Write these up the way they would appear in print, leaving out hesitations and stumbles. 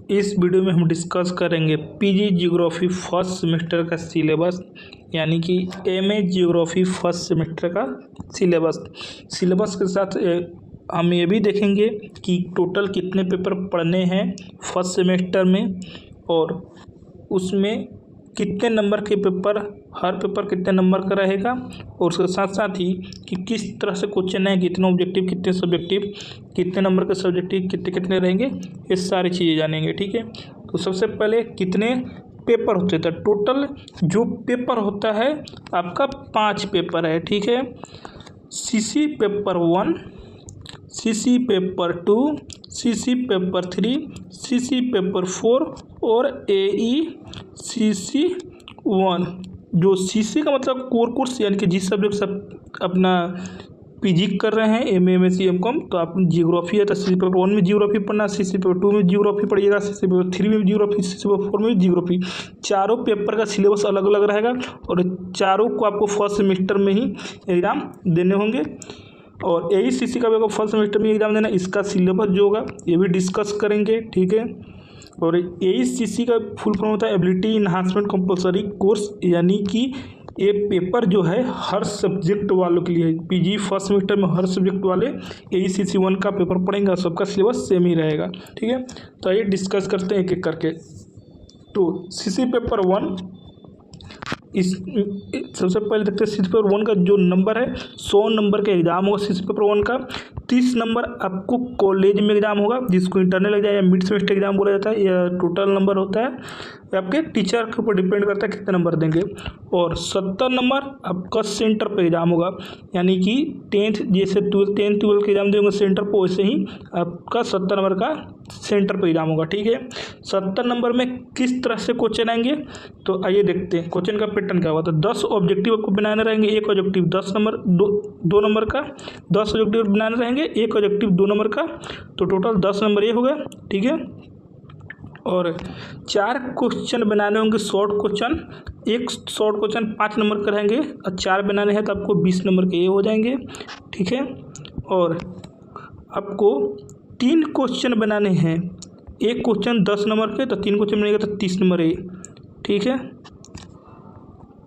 इस वीडियो में हम डिस्कस करेंगे पीजी जियोग्राफी फर्स्ट सेमेस्टर का सिलेबस, यानी कि एमए जियोग्राफी फर्स्ट सेमेस्टर का सिलेबस के साथ हम ये भी देखेंगे कि टोटल कितने पेपर पढ़ने हैं फर्स्ट सेमेस्टर में, और उसमें कितने नंबर के पेपर, हर पेपर कितने नंबर का रहेगा, और उसके साथ साथ ही कि किस तरह से क्वेश्चन है, कितने ऑब्जेक्टिव, कितने सब्जेक्टिव, कितने नंबर के सब्जेक्टिव कितने कितने रहेंगे, ये सारी चीज़ें जानेंगे। ठीक है, तो सबसे पहले कितने पेपर होते थे। टोटल जो पेपर होता है आपका 5 पेपर है। ठीक है, CC paper 1, CC paper 2, CC paper 3, CC paper 4 और एई सीसी 1। जो सीसी का मतलब कोर कोर्स, यानी कि जिस सब्जेक्ट सब अपना पीजी कर रहे हैं, एमए, एमएससी, एमकॉम, तो आप जियोग्राफी है तो सीसी पेपर 1 में जियोग्राफी पढ़ना, सीसी पेपर 2 में जियोग्राफी पढ़िएगा, सीसी पेपर 3 में जियोग्राफी, सीसी पेपर 4 में जियोग्राफी। चारों पेपर का सिलेबस अलग अलग रहेगा और चारों को आपको फर्स्ट सेमेस्टर में ही एग्ज़ाम देने होंगे। और यही सीसी का भी आपको फर्स्ट सेमेस्टर में एग्ज़ाम देना, इसका सिलेबस जो होगा ये भी डिस्कस करेंगे। ठीक है, और यही सीसी का फुल फॉर्म होता है एबिलिटी इन्हांसमेंट कंपलसरी कोर्स, यानी कि ये पेपर जो है हर सब्जेक्ट वालों के लिए है। पीजी फर्स्ट सेमेस्टर में हर सब्जेक्ट वाले यही सीसी 1 का पेपर पढ़ेंगे, सबका सिलेबस सेम ही रहेगा। ठीक है, तो आइए डिस्कस करते हैं एक एक करके। तो सीसी पेपर 1, इस सबसे पहले देखते हैं सीसी पेपर 1 का जो नंबर है, 100 नंबर का एग्जाम होगा सीसी पेपर 1 का। 30 नंबर आपको कॉलेज में एग्जाम होगा, जिसको इंटरनल एग्जाम या मिड सेमेस्टर एग्जाम बोला जाता है। यह टोटल नंबर होता है, आपके टीचर के ऊपर डिपेंड करता है कितने नंबर देंगे। और 70 नंबर आपका सेंटर पर एग्जाम होगा, यानी कि 10th जैसे 10th-12th के एग्जाम देंगे सेंटर पर, वैसे ही आपका 70 नंबर का सेंटर पर एग्जाम होगा। ठीक है, 70 नंबर में किस तरह से क्वेश्चन आएंगे, तो आइए देखते हैं क्वेश्चन का पैटर्न क्या होगा। तो 10 ऑब्जेक्टिव आपको बनाने रहेंगे, एक ऑब्जेक्टिव 10 नंबर, दो नंबर का 10 ऑब्जेक्टिव बनाने रहेंगे, एक ऑब्जेक्टिव 2 नंबर का, तो टोटल 10 नंबर ये हो गया। ठीक है, और 4 क्वेश्चन बनाने होंगे शॉर्ट क्वेश्चन। एक शॉर्ट क्वेश्चन 5 नंबर का रहेंगे, और 4 बनाने हैं तो आपको 20 नंबर के ये हो जाएंगे। ठीक है, और आपको 3 क्वेश्चन बनाने हैं, एक क्वेश्चन 10 नंबर के, तो 3 क्वेश्चन बनेगा तो 30 नंबर है। ठीक है,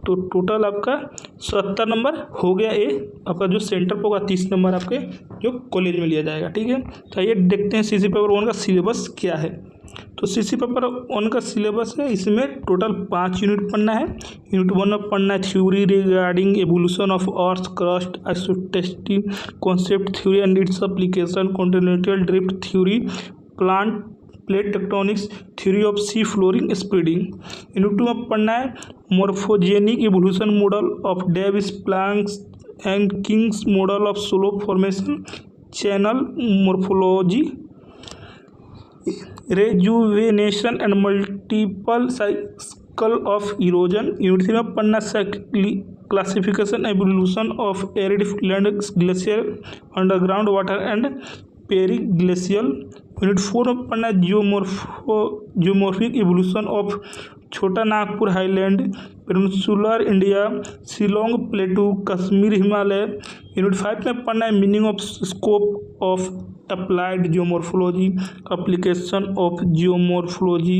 तो टोटल आपका 70 नंबर हो गया। ये आपका जो सेंटर पर होगा 30 नंबर आपके जो कॉलेज में लिया जाएगा। ठीक है, तो आइए देखते हैं सीसी पेपर 1 का सिलेबस क्या है। तो सीसी पेपर 1 का सिलेबस है, इसमें टोटल 5 यूनिट पढ़ना है। यूनिट 1 में पढ़ना है theory regarding evolution of earth crust, isostatic concept theory and its application, continental drift theory, plant plate tectonics, theory of sea flooring spreading. Unit 2 में पढ़ना है morphogenic evolution model of Davis, Plank's and King's model of slope formation, channel morphology, rejuvenation and multiple cycle of erosion. Unit 3 में पढ़ना classification evolution of arid land, glacier, underground water and periglacial. Unit 4 में पढ़ना geomorphic evolution of छोटा Nagpur highland, peninsular India, Shillong प्लेटू, Kashmir, Himalaya. Unit 5 में पढ़ना है meaning of scope of applied geomorphology, application of geomorphology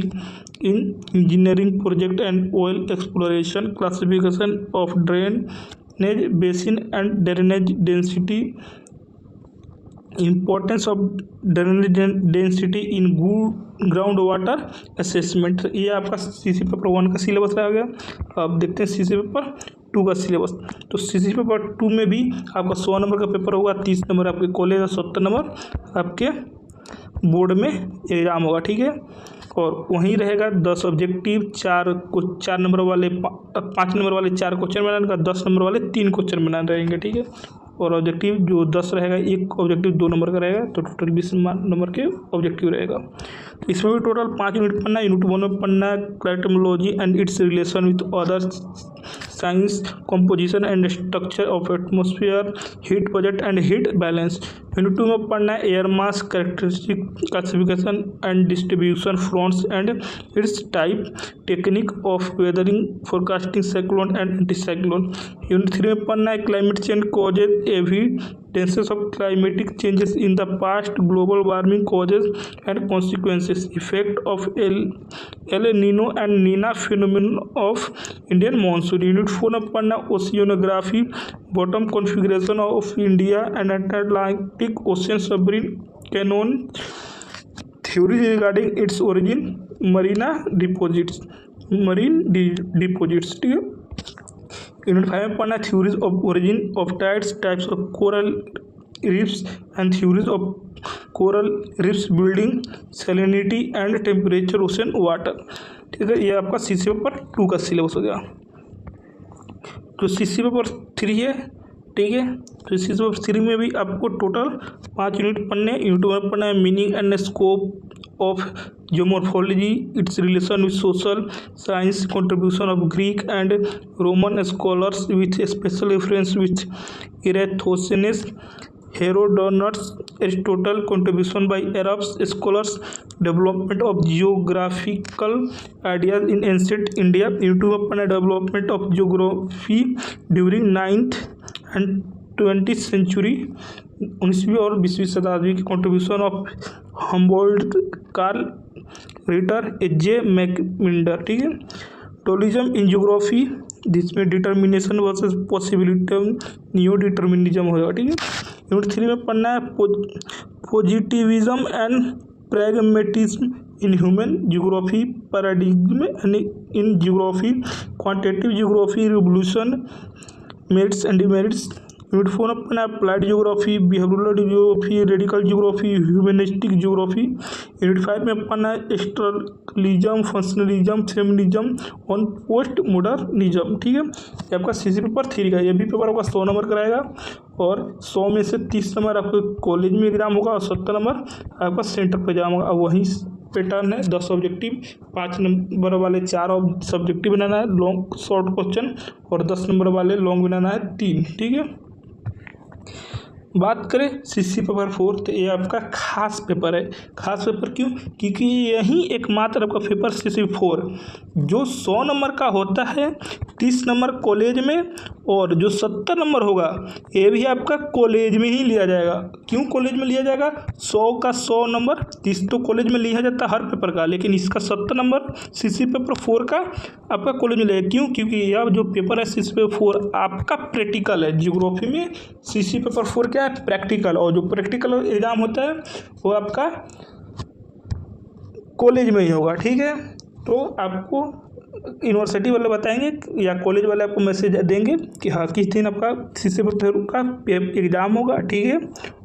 in engineering project and oil exploration, classification of drainage basin and drainage density, importance of drainage density in ground water assessment. ये आपका CC paper 1 का syllabus रह गया। अब देखते हैं CC paper 2 का syllabus. तो सीसी पेपर 2 में भी आपका 100 नंबर का पेपर होगा, 30 नंबर आपके कॉलेज और 70 नंबर आपके बोर्ड में एग्जाम होगा। ठीक है, और वहीं रहेगा 10 ऑब्जेक्टिव, 4 नंबर वाले 5 नंबर वाले 4 क्वेश्चन बनाने का, 10 नंबर वाले 3 क्वेश्चन बनाने रहेंगे। ठीक है, और ऑब्जेक्टिव जो 10 रहेगा, एक ऑब्जेक्टिव 2 नंबर का रहेगा, तो टोटल 20 नंबर के ऑब्जेक्टिव रहेगा। तो इसमें भी टोटल 5 यूनिट पढ़ना है। यूनिट 1 में पढ़ना है climatology and its relation with other science, composition and structure of atmosphere, heat budget and heat balance. Unit 2 में पढ़ना है air mass characteristic classification and distribution fronts and its type technique of weathering forecasting cyclone and anti cyclone. Unit 3 में पढ़ना है climate change causes evidences of climatic changes in the past global warming causes and consequences effect of El Nino and Neena phenomenon of Indian monsoon. Unit 4 में पढ़ना ओशियोनोग्राफी bottom configuration of India and Atlantic ocean submarine Canon theory regarding its origin marine deposits. ठीक है। Unit 5 में पढ़ना theories of origin of tides types of coral reefs and theories of coral reefs building salinity and temperature ocean water. ठीक है, ये आपका CC paper 2 का syllabus हो गया। जो सीसी पेपर 3 है, ठीक है, तो सीसी पेपर 3 में भी आपको टोटल 5 यूनिट पढ़ने। यूनिट 1 में पढ़ना है meaning and scope of geomorphology its relation with social science contribution of Greek and Roman scholars with special reference with Eratosthenes Herodotus Aristotle contribution by Arabs scholars development of geographical ideas in ancient India. Unit 2 में पढ़ना development of geography during 9th and 20th century 19वीं और 20वीं शताब्दी की contribution of Humboldt Karl Ritter AJ Mackinder. ठीक है। Dualism in geography जिसमें determination versus possibility new determinism होगा। ठीक है। यूनिट 3 में पढ़ना है positivism and pragmatism in human geography paradigm and in geography quantitative geography revolution merits and demerits. Unit 4 में पढ़ना है applied geography behavioural geography radical geography humanistic geography. Unit 5 में पढ़ना है structuralism functionalism feminism on post modernism. ठीक है, ये आपका सीसी पेपर 3 का। ये भी पेपर आपका 100 नंबर कराएगा और 100 में से 30 नंबर आपके कॉलेज में एग्जाम होगा और 70 नंबर आपका सेंटर पर एग्जाम होगा। वहीं पैटर्न है 10 ऑब्जेक्टिव, 5 नंबर वाले 4 सब्जेक्टिव बनाना है लॉन्ग शॉर्ट क्वेश्चन और 10 नंबर वाले लॉन्ग बनाना है 3। ठीक है। बात करें सीसी पेपर 4 तो ये आपका खास पेपर है। खास पेपर क्यों? क्योंकि यही एकमात्र आपका पेपर सीसी 4 जो 100 नंबर का होता है 30 नंबर कॉलेज में और जो 70 नंबर होगा ये भी आपका कॉलेज में ही लिया जाएगा। क्यों कॉलेज में लिया जाएगा? 100 का 100 नंबर 30 तो कॉलेज में लिया जाता है हर पेपर का, लेकिन इसका 70 नंबर सीसी पेपर 4 का आपका कॉलेज में लगेगा। क्यों? क्योंकि यह जो पेपर है सीसी पेपर 4 आपका प्रैक्टिकल है। जियोग्राफी में सीसी पेपर 4 क्या है? प्रैक्टिकल। और जो प्रैक्टिकल एग्जाम होता है वो आपका कॉलेज में ही होगा। ठीक है, तो आपको यूनिवर्सिटी वाले बताएंगे या कॉलेज वाले आपको मैसेज देंगे कि हाँ किस दिन आपका सीसी पेपर का एग्ज़ाम होगा। ठीक है,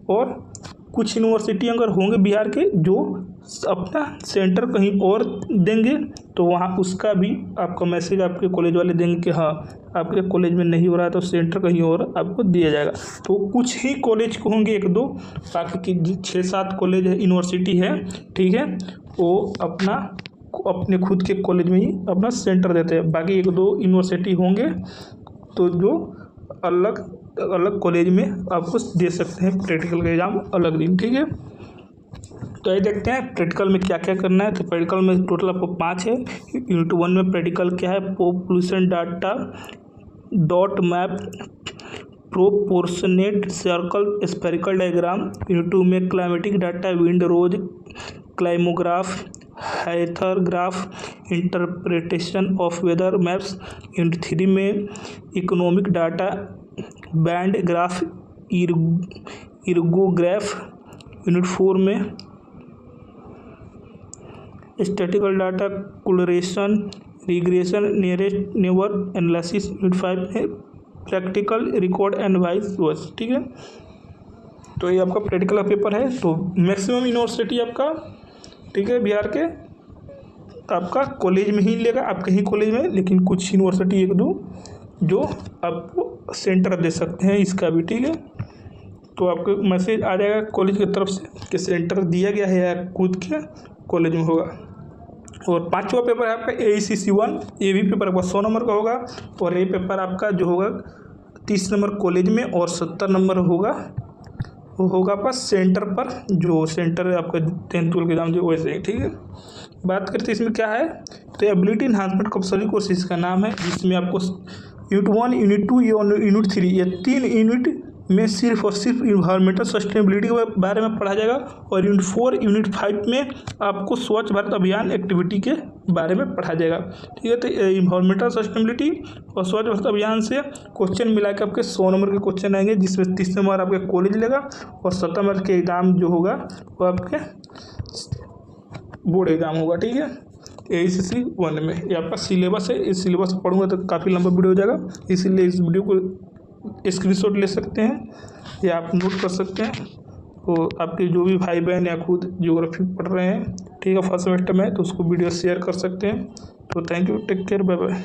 और कुछ यूनिवर्सिटी अगर होंगे बिहार के जो अपना सेंटर कहीं और देंगे तो वहाँ उसका भी आपका मैसेज आपके कॉलेज वाले देंगे कि हाँ आपके कॉलेज में नहीं हो रहा है तो सेंटर कहीं और आपको दिया जाएगा। तो कुछ ही कॉलेज को होंगे 1-2, बाकी की 6-7 कॉलेज यूनिवर्सिटी है, ठीक है, वो अपने खुद के कॉलेज में ही अपना सेंटर देते हैं। बाकी 1-2 यूनिवर्सिटी होंगे तो जो अलग कॉलेज में आपको दे सकते हैं प्रैक्टिकल का एग्जाम अलग दिन। ठीक है, तो ये देखते हैं प्रैक्टिकल में क्या क्या करना है। तो प्रैक्टिकल में टोटल आपको 5 है। यूनिट 1 में प्रैक्टिकल क्या है? Population data dot map proportionate circle spherical diagram. Unit 2 में climatic data wind rose climograph hythergraph interpretation of weather maps. Unit 3 में economic data band graph ergograph. Unit 4 में statistical data correlation regression nearest neighbour analysis. Unit 5 में practical record and vice versa. ठीक है, तो ये आपका practical का paper है। तो मैक्सिमम यूनिवर्सिटी आपका, ठीक है, बिहार के आपका कॉलेज में ही लेगा, आपके ही कॉलेज में, लेकिन कुछ यूनिवर्सिटी 1-2 जो आपको सेंटर दे सकते हैं इसका भी। ठीक है, तो आपको मैसेज आ जाएगा कॉलेज की तरफ से कि सेंटर दिया गया है या खुद के कॉलेज में होगा। और 5वां पेपर है आपका AECC 1। ये भी पेपर आपका 100 नंबर का होगा और ये पेपर आपका जो होगा 30 नंबर कॉलेज में और 70 नंबर होगा वो होगा आपका सेंटर पर, जो सेंटर है आपका 10th-12 के एग्जाम जो वैसे ही, ठीक है। बात करते हैं इसमें क्या है, तो एबिलिटी इन्हांसमेंट कंपल्सरी कोर्स इसका नाम है, जिसमें आपको यूनिट 1, यूनिट 2 और यूनिट 3 ये 3 यूनिट में सिर्फ और सिर्फ इन्वायरमेंटल सस्टेनेबिलिटी के बारे में पढ़ा जाएगा, और यूनिट 4, यूनिट 5 में आपको स्वच्छ भारत अभियान एक्टिविटी के बारे में पढ़ा जाएगा, ठीक है। तो इन्वायरमेंटल सस्टेनेबिलिटी और स्वच्छ भारत अभियान से क्वेश्चन मिला के आपके 100 नंबर के क्वेश्चन आएंगे, जिसमें 30 नंबर आपके कॉलेज लेगा और 70 नंबर के एग्ज़ाम जो होगा वो आपके बोर्ड एग्ज़ाम होगा, ठीक है। ACC 1 में ये आपका सिलेबस है। इस सिलेबस को पढ़ूंगा तो काफ़ी लंबा वीडियो हो जाएगा, इसीलिए इस वीडियो को स्क्रीनशॉट ले सकते हैं या आप नोट कर सकते हैं। तो आपके जो भी भाई बहन या खुद ज्योग्राफी पढ़ रहे हैं, ठीक है, फर्स्ट सेमेस्टर में, तो उसको वीडियो शेयर कर सकते हैं। तो thank you, take care, bye bye.